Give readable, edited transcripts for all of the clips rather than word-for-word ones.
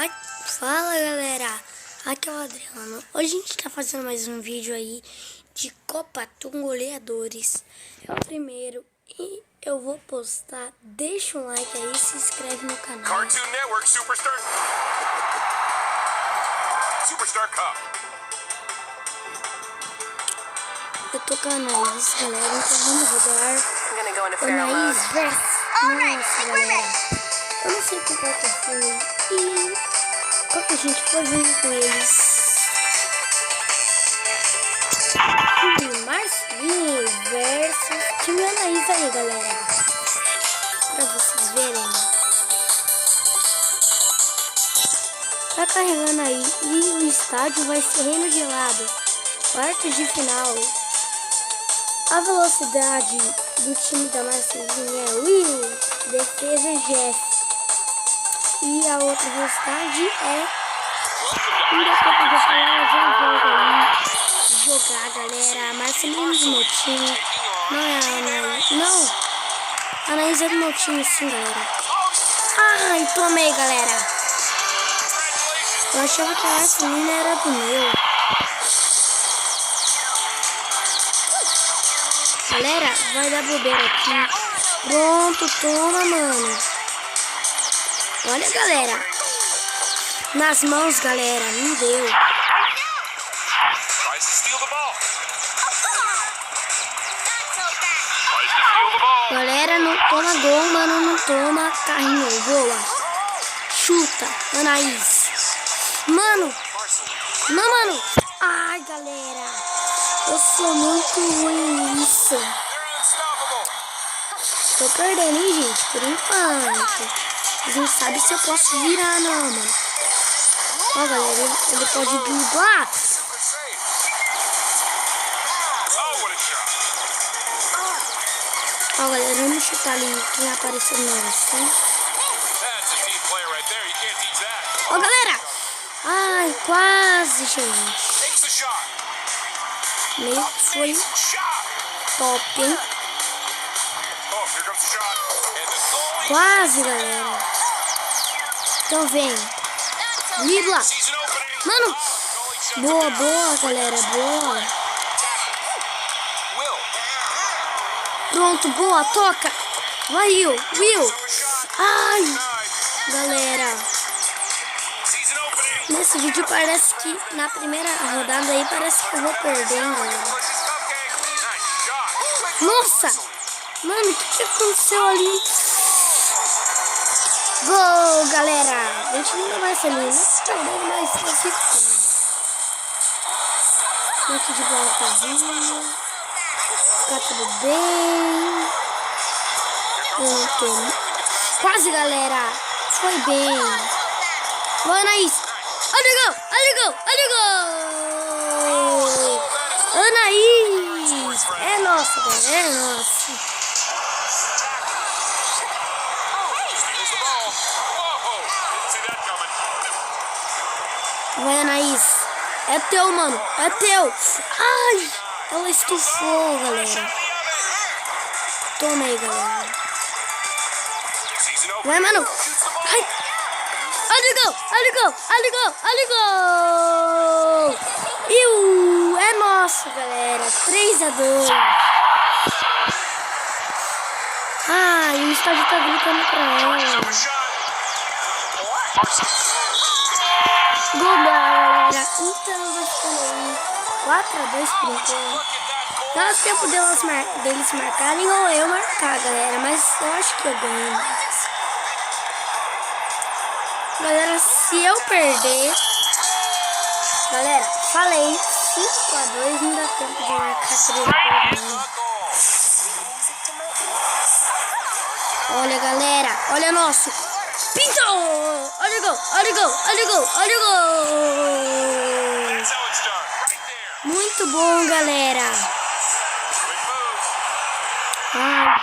Fala galera, aqui é o Adriano. Hoje a gente tá fazendo mais um vídeo aí de Copa Toon Goleadores. É o primeiro e eu vou postar. Deixa um like aí, se inscreve no canal. Cartoon Network Superstar Cup. Eu tô com a Anaís, galera, então vamos jogar Anaís vs. Nossa galera, eu não sei qual que foi e qual que a gente foi junto com eles. Time Marcelinho versus time Anaís aí, galera, pra vocês verem. Tá carregando aí e o estádio vai ser Reino Gelado, quartos de final. A velocidade do time da Marcelinha é Will, defesa é Jeff. E a outra velocidade é... Ainda que eu podia falar, já volto aí jogar, galera. A Marcelinha do meu time. Não é a Anaís. Não. A Anaís é do meu time, sim, galera. Ai, tomei, galera. Eu achava que a Marcelinha era do meu. Galera, vai dar bobeira aqui. Pronto, toma, mano. Olha, galera. Nas mãos, galera. Não deu. Galera, não toma gol, mano. Não toma carrinho. Boa. Chuta, Anaís. Mano. Não, mano. Ai, galera. Eu sou muito ruim nisso. Tô perdendo, hein, gente? Por enquanto. Mas não sabe se eu posso virar, não, mano. Ó, galera, ele pode driblar. Ó, galera, vamos chutar ali quem apareceu nosso, hein? Ó, galera. Ai, quase, gente. Meio que foi top, hein? Quase, galera. Então vem. Dribla. Mano. Boa, boa, galera. Boa. Pronto, boa. Toca. Vai, Will. Ai, galera. Nesse vídeo parece que na primeira rodada aí parece que eu vou perder, hein, galera. Nossa! Mano, o que aconteceu ali? Gol, galera! A gente não vai ser lindo, mas tá ficando. Aqui de bola tá vindo. Tá tudo bem. Eu não tô. Quase, galera! Foi bem. Vai, Anaís! Olha o gol! Olha o gol! Olha o gol! Anaís! É nossa, galera! É nossa! Vai, Anaís! É teu, mano! É teu! Ai! Ela estufou, galera! Toma aí, galera! Vai, mano! Ai! Olha o gol! Olha o gol! Olha o gol! Olha o gol! E é nosso, galera! 3-2. Ai, o estádio tá gritando pra ela. Gol, galera! Então vai ficando aí 4-2 por enquanto. Dá tempo deles marcarem ou eu marcar, galera. Mas eu acho que eu ganho. Galera, se eu perder... Galera, falei, 5-2, não dá tempo de marcar 3-2. Olha, galera, olha nosso. Pintou! Olha o gol, olha o gol, olha o gol, olha o gol. Muito bom, galera. Ai.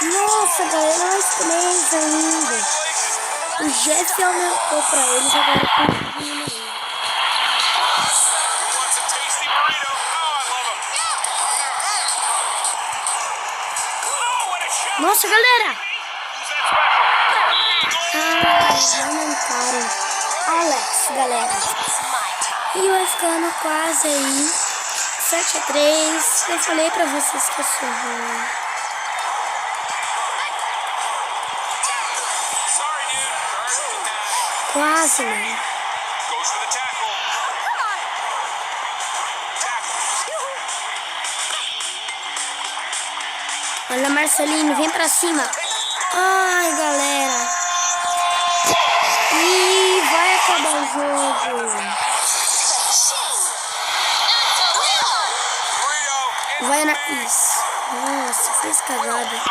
Nossa, galera, nós 3 ainda. O Jeff aumentou pra eles, agora tem que diminuir. Nossa, galera! Ah. eles aumentaram Alex, galera. E vai ficando quase aí 7-3. Eu falei pra vocês que eu sou ruim. Sorry, dude. Quase, né? Goes for the tackle. Olha, Marcelinho, vem pra cima. Ai, galera. E vai acabar o jogo. Vai na... Isso. Nossa, fez cagada.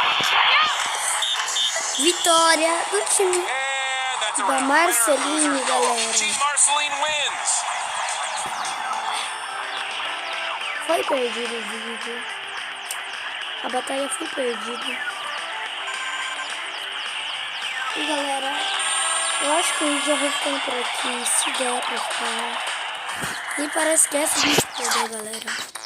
Vitória do time da Marcelinho, galera. Team Marceline wins. Foi perdido o vídeo. A batalha foi perdida. E galera, eu acho que o vídeo já vai ficando por aqui. Se der pra ficar. E parece que essa a gente perdeu, galera.